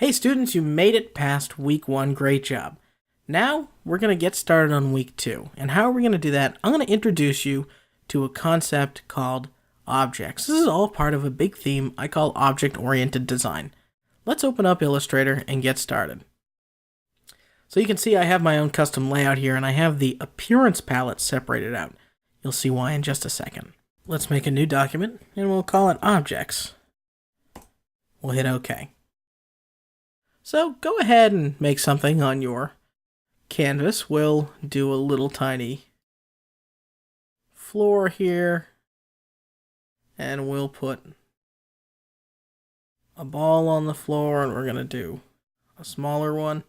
Hey students, you made it past week 1, great job. Now we're going to get started on week 2. And how are we going to do that? I'm going to introduce you to a concept called objects. This is all part of a big theme I call object-oriented design. Let's open up Illustrator and get started. So you can see I have my own custom layout here and I have the appearance palette separated out. You'll see why in just a second. Let's make a new document and we'll call it objects. We'll hit OK. So go ahead and make something on your canvas. We'll do a little tiny floor here, and we'll put a ball on the floor, and we're going to do a smaller one.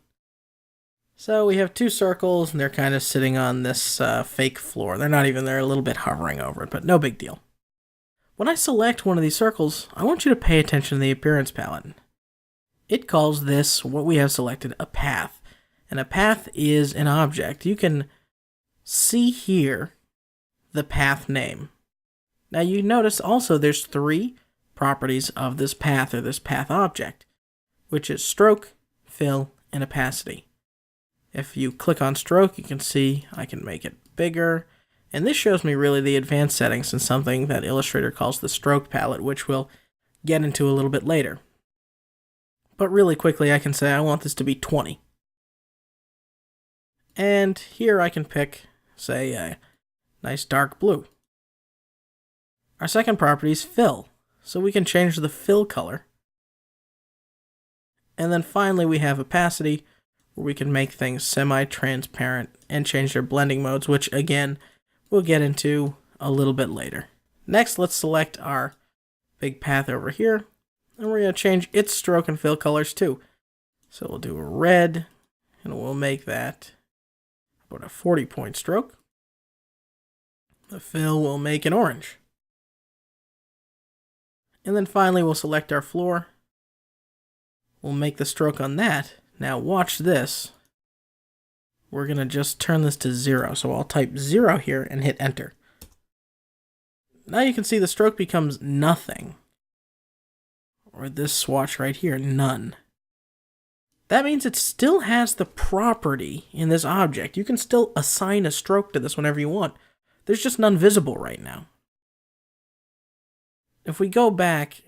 So we have two circles, and they're kind of sitting on this fake floor. They're not even there, a little bit hovering over it, but no big deal. When I select one of these circles, I want you to pay attention to the appearance palette. It calls this, what we have selected, a path. And a path is an object. You can see here the path name. Now you notice also there's 3 properties of this path or this path object, which is stroke, fill, and opacity. If you click on stroke, you can see I can make it bigger. And this shows me really the advanced settings in something that Illustrator calls the stroke palette, which we'll get into a little bit later. But really quickly, I can say I want this to be 20. And here I can pick, say, a nice dark blue. Our second property is fill, so we can change the fill color. And then finally we have opacity, where we can make things semi-transparent and change their blending modes, which again, we'll get into a little bit later. Next, let's select our big path over here. And we're going to change its stroke and fill colors too. So we'll do a red, and we'll make that about a 40-point stroke. The fill will make an orange. And then finally we'll select our floor. We'll make the stroke on that. Now watch this. We're going to just turn this to 0. So I'll type 0 here and hit enter. Now you can see the stroke becomes nothing. Or this swatch right here, none. That means it still has the property in this object. You can still assign a stroke to this whenever you want. There's just none visible right now. If we go back,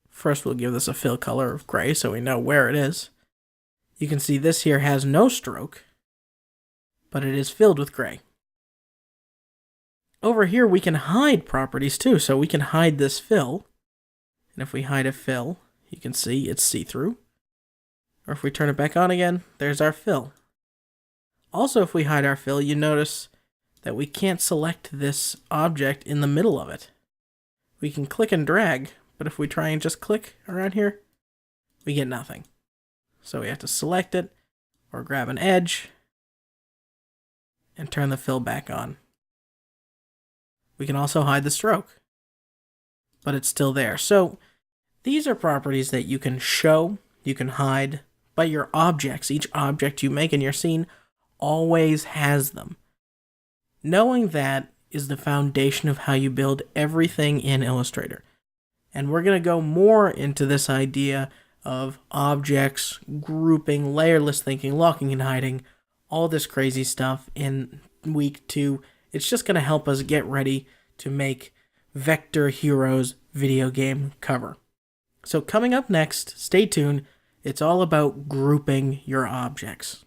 first we'll give this a fill color of gray so we know where it is. You can see this here has no stroke, but it is filled with gray. Over here we can hide properties too, so we can hide this fill. And if we hide a fill, you can see it's see-through. Or if we turn it back on again, there's our fill. Also, if we hide our fill, you notice that we can't select this object in the middle of it. We can click and drag, but if we try and just click around here, we get nothing. So we have to select it, or grab an edge, and turn the fill back on. We can also hide the stroke, but it's still there. So these are properties that you can show, you can hide, but your objects, each object you make in your scene, always has them. Knowing that is the foundation of how you build everything in Illustrator. And we're going to go more into this idea of objects, grouping, layerless thinking, locking and hiding, all this crazy stuff in week 2. It's just going to help us get ready to make Vector Heroes video game cover. So coming up next, stay tuned. It's all about grouping your objects.